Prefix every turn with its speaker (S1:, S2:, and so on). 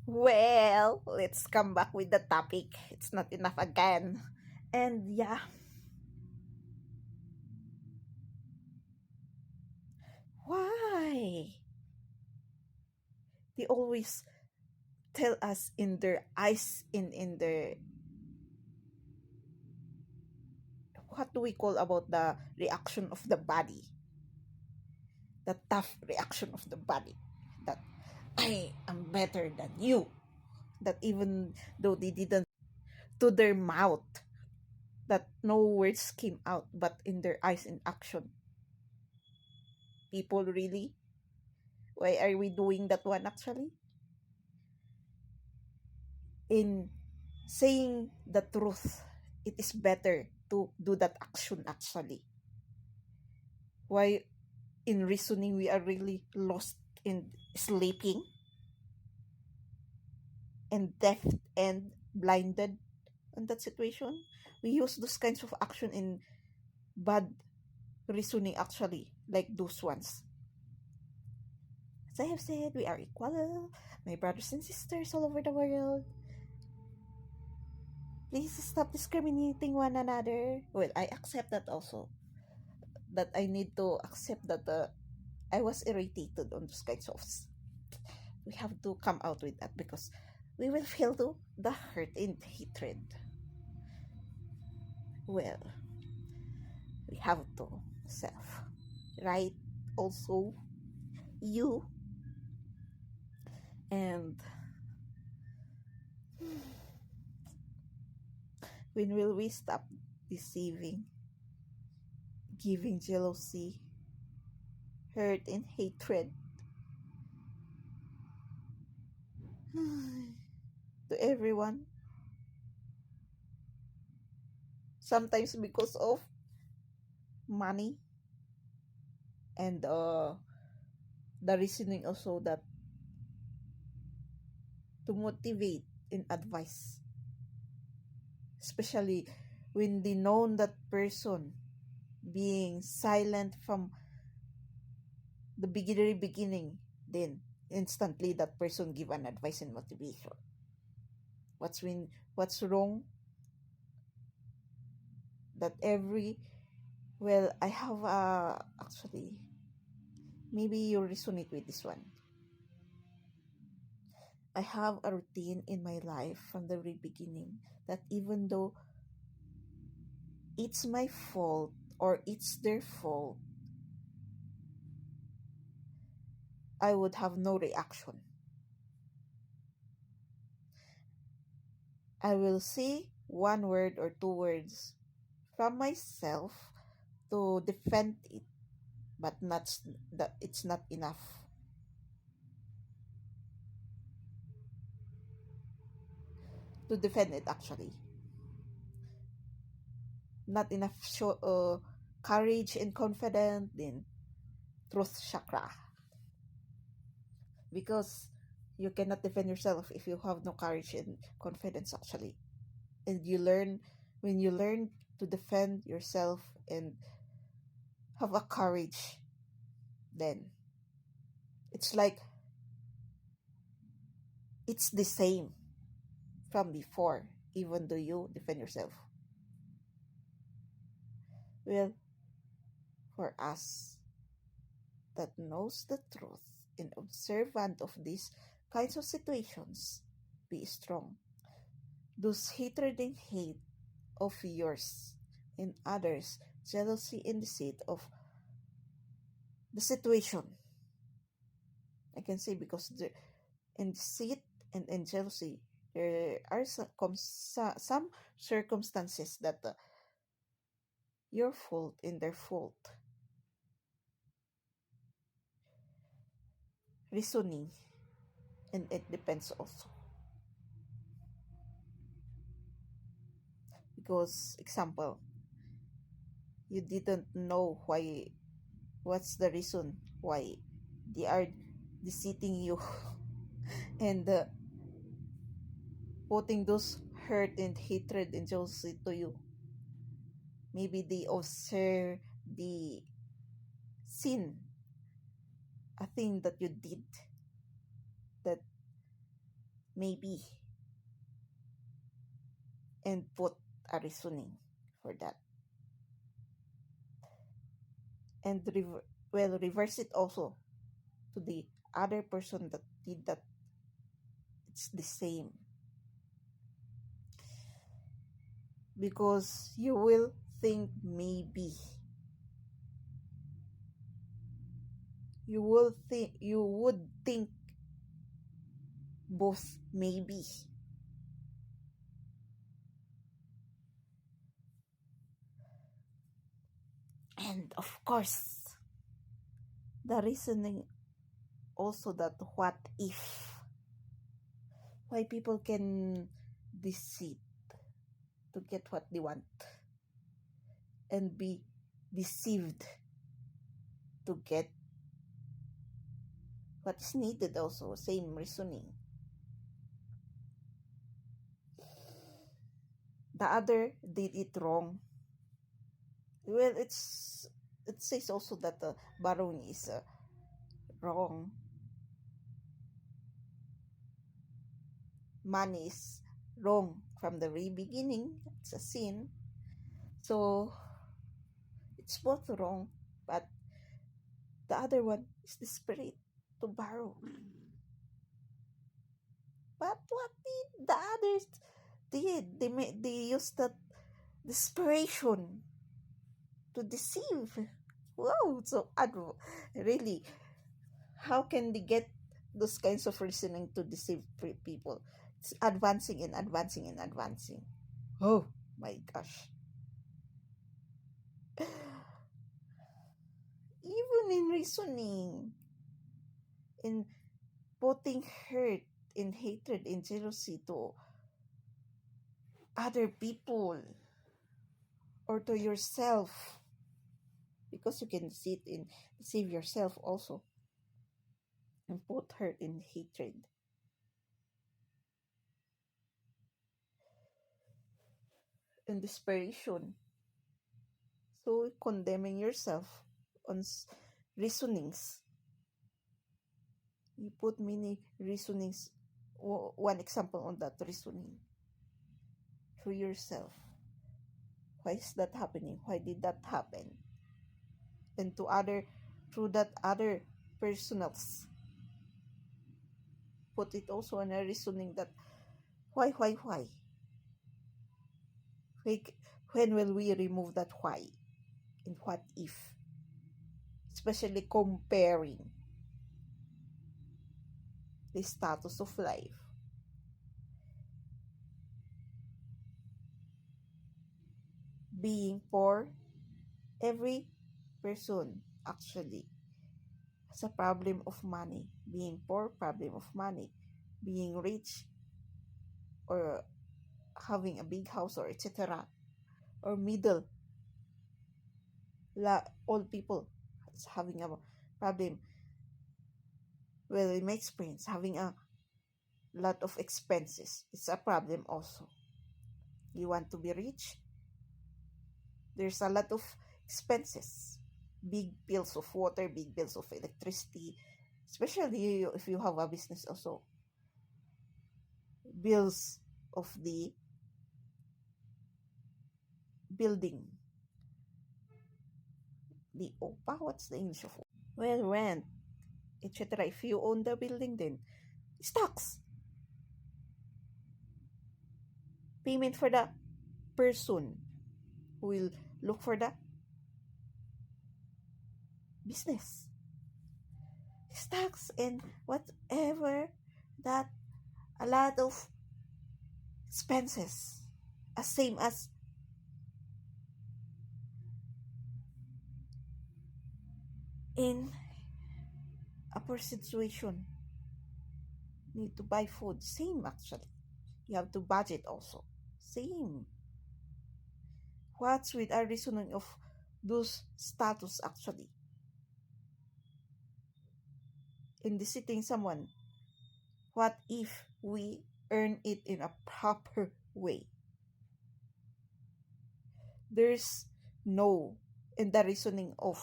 S1: Well, let's come back with the topic. It's not enough again. And yeah, why? They always tell us in their eyes, in their, what do we call about the reaction of the body, the tough reaction of the body, that I am better than you. That even though they didn't to their mouth, that no words came out, but in their eyes in action. People really, why are we doing that one actually? In saying the truth, it is better to do that action actually. Why in reasoning we are really lost in sleeping and deaf and blinded in that situation? We use those kinds of action in bad reasoning actually, like those ones. As I have said, we are equal, my brothers and sisters all over the world. Please stop discriminating one another. Well, I accept that also. That I need to accept that I was irritated on those kinds of. We have to come out with that because we will feel the hurt and hatred. Well, we have to self, right? Also, you, and when will we stop deceiving, giving jealousy, hurt, and hatred to everyone? Sometimes because of money and the reasoning also that to motivate and advise, especially when they know that person being silent from the beginning, then instantly that person give an advice and motivation. What's wrong? That every well, I have actually, maybe you resonate with this one. I have a routine in my life from the very beginning that even though it's my fault or it's their fault, I would have no reaction. I will say one word or two words from myself to defend it, but not that it's not enough to defend it actually. Not enough show courage and confidence, then truth chakra. Because you cannot defend yourself if you have no courage and confidence actually. And you learn when you learn to defend yourself and have a courage, then it's like it's the same from before, even though you defend yourself. Well, for us that knows the truth and observant of these kinds of situations, be strong. Those hatred and hate of yours and others, jealousy and deceit of the situation. I can say because in deceit and jealousy, there are some circumstances that your fault and their fault. Reasoning, and it depends also. Because, example, you didn't know why, what's the reason why they are deceiving you and putting those hurt and hatred and jealousy to you. Maybe they observe the sin, a thing that you did that maybe, and put a reasoning for that. And reverse it also to the other person that did that. It's the same, because you will think maybe, you would think both maybe. And of course, the reasoning also, that what if, why people can deceive to get what they want, and be deceived to get what is needed also. Same reasoning. The other did it wrong. Well, it says also that borrowing is wrong. Money is wrong from the very beginning. It's a sin. So it's both wrong, but the other one is the spirit to borrow. But what did the others did? They used that desperation to deceive. Wow, so really, how can they get those kinds of reasoning to deceive people? It's advancing and advancing and advancing. Oh my gosh. Even in reasoning, in putting hurt, in hatred, in jealousy to other people or to yourself, because you can deceive yourself also, and put hurt in hatred and desperation. So condemning yourself on reasonings. You put many reasonings. One example on that reasoning to yourself. Why is that happening? Why did that happen? And to other, through that other personals, put it also on a reasoning that why? Like, when will we remove that why? And what if? Especially comparing the status of life. Being poor, every person actually has a problem of money. Being poor, problem of money. Being rich, or having a big house, or etc. Or middle, all people is having a problem. Well, in my experience, having a lot of expenses, it's a problem also. You want to be rich, there's a lot of expenses, big bills of water, big bills of electricity, especially if you have a business also, bills of the building, the OPA, what's the English of OPA? Well, rent, etc. If you own the building, then stocks, payment for the person who will look for the business, stocks, and whatever, that a lot of expenses, as same as in a poor situation, need to buy food, same actually, you have to budget also, same. What's with our reasoning of those status actually in visiting someone? What if we earn it in a proper way? There's no in the reasoning of